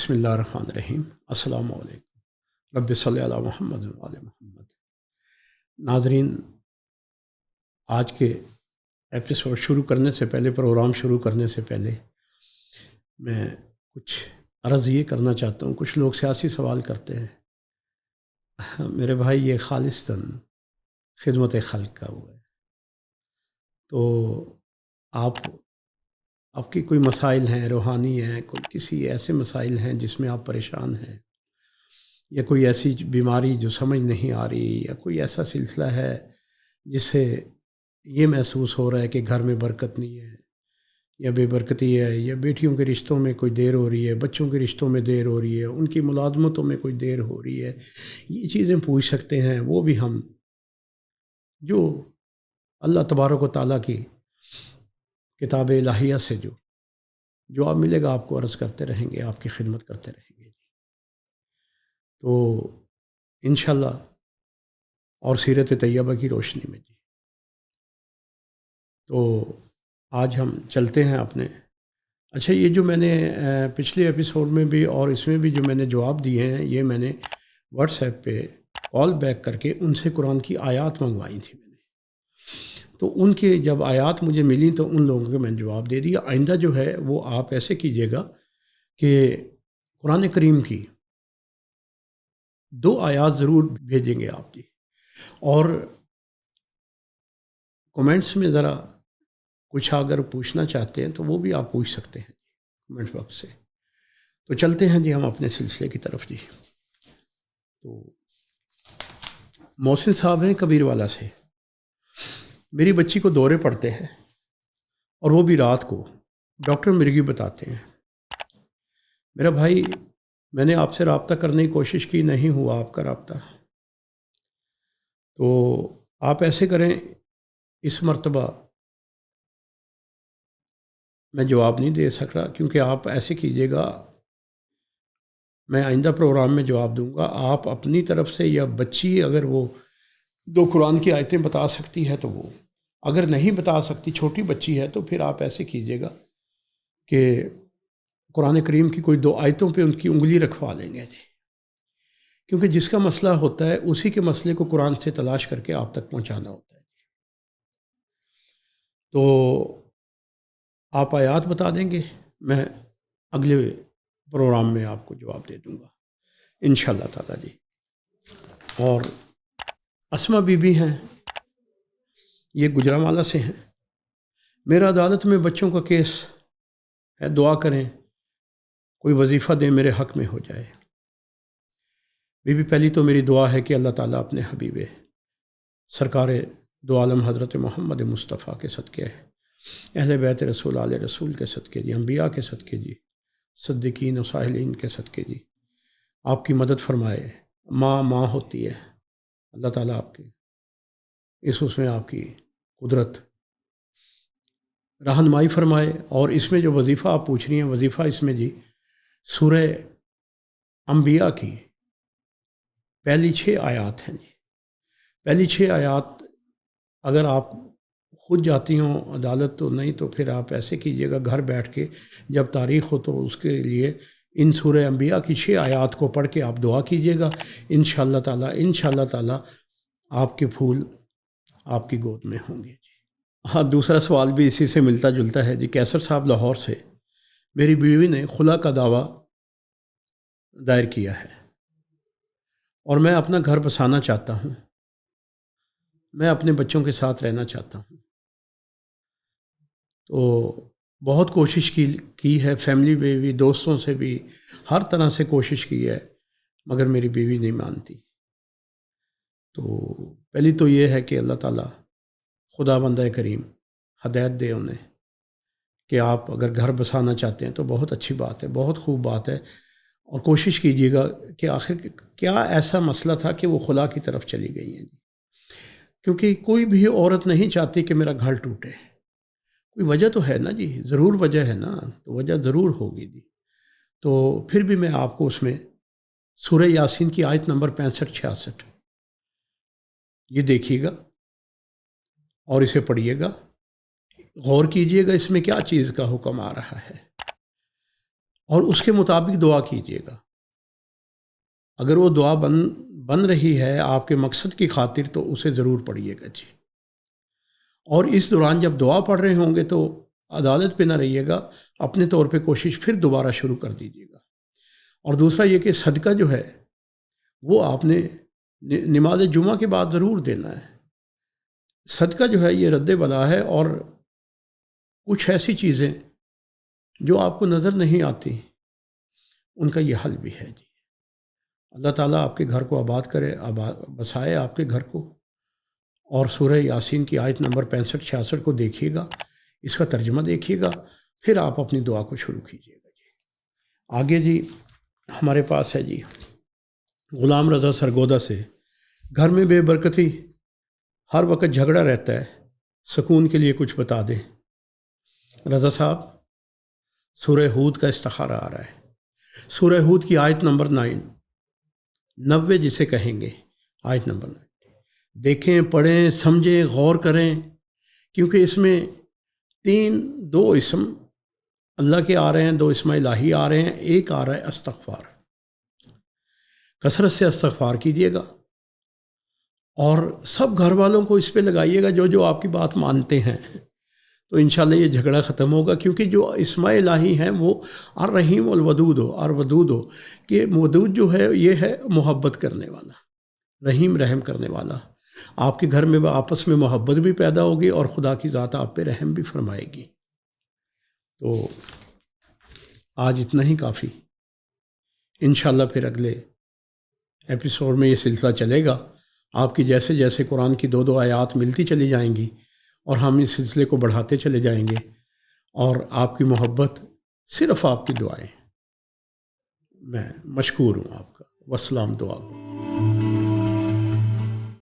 بسم اللہ الرحمن الرحیم۔ السلام علیکم۔ رب صلی علی محمد و علی محمد۔ ناظرین، آج کے ایپیسوڈ شروع کرنے سے پہلے، پروگرام شروع کرنے سے پہلے میں کچھ عرض یہ کرنا چاہتا ہوں۔ کچھ لوگ سیاسی سوال کرتے ہیں، میرے بھائی یہ خالصتاً خدمت خلق کا ہوا ہے، تو آپ کی کوئی مسائل ہیں روحانی ہیں، کوئی کسی ایسے مسائل ہیں جس میں آپ پریشان ہیں، یا کوئی ایسی بیماری جو سمجھ نہیں آ رہی، یا کوئی ایسا سلسلہ ہے جس سے یہ محسوس ہو رہا ہے کہ گھر میں برکت نہیں ہے، یا بے برکتی ہے، یا بیٹیوں کے رشتوں میں کوئی دیر ہو رہی ہے، بچوں کے رشتوں میں دیر ہو رہی ہے، ان کی ملازمتوں میں کوئی دیر ہو رہی ہے، یہ چیزیں پوچھ سکتے ہیں۔ وہ بھی ہم جو اللہ تبارک و تعالیٰ کی کتاب الہیہ سے جو جواب ملے گا آپ کو عرض کرتے رہیں گے، آپ کی خدمت کرتے رہیں گے۔ تو انشاءاللہ اور سیرت طیبہ کی روشنی میں تو آج ہم چلتے ہیں اپنے اچھا، یہ جو میں نے پچھلے ایپیسوڈ میں بھی اور اس میں بھی جو میں نے جواب دیے ہیں، یہ میں نے واٹس ایپ پہ کال بیک کر کے ان سے قرآن کی آیات منگوائی تھی میں نے، تو ان کے جب آیات مجھے ملی تو ان لوگوں کو میں نے جواب دے دیا۔ آئندہ جو ہے وہ آپ ایسے کیجیے گا کہ قرآن کریم کی 2 آیات ضرور بھیجیں گے آپ جی، اور کومنٹس میں ذرا کچھ اگر پوچھنا چاہتے ہیں تو وہ بھی آپ پوچھ سکتے ہیں کومنٹ باکس سے۔ تو چلتے ہیں جی ہم اپنے سلسلے کی طرف جی۔ تو محسن صاحب ہیں کبیر والا سے، میری بچی کو دورے پڑتے ہیں اور وہ بھی رات کو، ڈاکٹر مرگی بتاتے ہیں۔ میرا بھائی، میں نے آپ سے رابطہ کرنے کی کوشش کی، نہیں ہوا آپ کا رابطہ، تو آپ ایسے کریں، اس مرتبہ میں جواب نہیں دے سک رہا، کیونکہ آپ ایسے کیجیے گا، میں آئندہ پروگرام میں جواب دوں گا، آپ اپنی طرف سے، یا بچی اگر وہ 2 قرآن کی آیتیں بتا سکتی ہے تو وہ، اگر نہیں بتا سکتی، چھوٹی بچی ہے، تو پھر آپ ایسے کیجیے گا کہ قرآن کریم کی کوئی 2 آیتوں پہ ان کی انگلی رکھوا لیں گے جی، کیونکہ جس کا مسئلہ ہوتا ہے اسی کے مسئلے کو قرآن سے تلاش کر کے آپ تک پہنچانا ہوتا ہے۔ تو آپ آیات بتا دیں گے، میں اگلے پروگرام میں آپ کو جواب دے دوں گا انشاءاللہ تعالیٰ جی۔ اور اسما بی بی ہیں، یہ گجرانوالہ سے ہیں، میرا عدالت میں بچوں کا کیس ہے، دعا کریں کوئی وظیفہ دیں میرے حق میں ہو جائے۔ بی بی، پہلی تو میری دعا ہے کہ اللہ تعالیٰ اپنے حبیب سرکار دو عالم حضرت محمد مصطفیٰ کے صدقے، اہل بیت رسول آل رسول کے صدقے جی، انبیاء کے صدقے جی، صدیقین و صالحین کے صدقے جی، آپ کی مدد فرمائے۔ ماں ہوتی ہے، اللہ تعالیٰ آپ کے اس میں آپ کی قدرت رہنمائی فرمائے۔ اور اس میں جو وظیفہ آپ پوچھ رہی ہیں، وظیفہ اس میں جی سورہ انبیاء کی پہلی 6 آیات ہیں جی، پہلی 6 آیات اگر آپ خود جاتی ہوں عدالت تو نہیں، تو پھر آپ ایسے کیجیے گا، گھر بیٹھ کے جب تاریخ ہو تو اس کے لیے ان سورہ انبیاء کی 6 آیات کو پڑھ کے آپ دعا کیجیے گا، انشاءاللہ تعالیٰ آپ کے پھول آپ کی گود میں ہوں گے جی۔ ہاں، دوسرا سوال بھی اسی سے ملتا جلتا ہے جی، کیسر صاحب لاہور سے، میری بیوی نے خلا کا دعویٰ دائر کیا ہے اور میں اپنا گھر بسانا چاہتا ہوں، میں اپنے بچوں کے ساتھ رہنا چاہتا ہوں، تو بہت کوشش کی ہے، فیملی میں بھی، دوستوں سے بھی، ہر طرح سے کوشش کی ہے، مگر میری بیوی نہیں مانتی۔ تو پہلی تو یہ ہے کہ اللہ تعالیٰ خدا بندہ کریم ہدایت دے انہیں کہ آپ اگر گھر بسانا چاہتے ہیں تو بہت اچھی بات ہے، بہت خوب بات ہے، اور کوشش کیجیے گا کہ آخر کیا ایسا مسئلہ تھا کہ وہ خلا کی طرف چلی گئی ہیں، کیونکہ کوئی بھی عورت نہیں چاہتی کہ میرا گھر ٹوٹے، کوئی وجہ تو ہے نا جی، ضرور وجہ ہے نا، تو وجہ ضرور ہوگی جی۔ تو پھر بھی میں آپ کو اس میں سورہ یاسین کی آیت نمبر 65-66 یہ دیکھیے گا اور اسے پڑھیے گا، غور کیجیے گا اس میں کیا چیز کا حکم آ رہا ہے، اور اس کے مطابق دعا کیجیے گا. اگر وہ دعا بن رہی ہے آپ کے مقصد کی خاطر تو اسے ضرور پڑھیے گا جی. اور اس دوران جب دعا پڑھ رہے ہوں گے تو عدالت پہ نہ رہیے گا، اپنے طور پہ کوشش پھر دوبارہ شروع کر دیجیے گا. اور دوسرا یہ کہ صدقہ جو ہے وہ آپ نے نماز جمعہ کے بعد ضرور دینا ہے. صدقہ جو ہے یہ رد بلا ہے، اور کچھ ایسی چیزیں جو آپ کو نظر نہیں آتی ان کا یہ حل بھی ہے جی. اللہ تعالیٰ آپ کے گھر کو آباد کرے، بسائے آپ کے گھر کو. اور سورہ یاسین کی آیت نمبر 65-66 کو دیکھیے گا، اس کا ترجمہ دیکھیے گا، پھر آپ اپنی دعا کو شروع کیجیے گا جی. آگے جی ہمارے پاس ہے جی غلام رضا سرگودا سے. گھر میں بے برکتی، ہر وقت جھگڑا رہتا ہے، سکون کے لیے کچھ بتا دیں. رضا صاحب سورہ ہود کا استخارہ آ رہا ہے. سورہ ہود کی آیت نمبر 90 جسے کہیں گے، آیت نمبر 9 دیکھیں، پڑھیں، سمجھیں، غور کریں، کیونکہ اس میں 2 اسم اللہ کے آ رہے ہیں، 2 اسم الہی آ رہے ہیں، ایک آ رہا ہے استغفار. کثرت سے استغفار کیجیے گا، اور سب گھر والوں کو اس پہ لگائیے گا جو آپ کی بات مانتے ہیں، تو انشاءاللہ یہ جھگڑا ختم ہوگا. کیونکہ جو اسماء الہی ہیں وہ الرحیم والودود ہو کہ ودود جو ہے یہ ہے محبت کرنے والا، رحیم رحم کرنے والا. آپ کے گھر میں آپس میں محبت بھی پیدا ہوگی اور خدا کی ذات آپ پہ رحم بھی فرمائے گی. تو آج اتنا ہی کافی. انشاءاللہ پھر اگلے ایپیسوڈ میں یہ سلسلہ چلے گا. آپ کی جیسے جیسے قرآن کی 2 آیات ملتی چلی جائیں گی اور ہم اس سلسلے کو بڑھاتے چلے جائیں گے، اور آپ کی محبت صرف آپ کی دعائیں. میں مشکور ہوں آپ کا. والسلام. دعا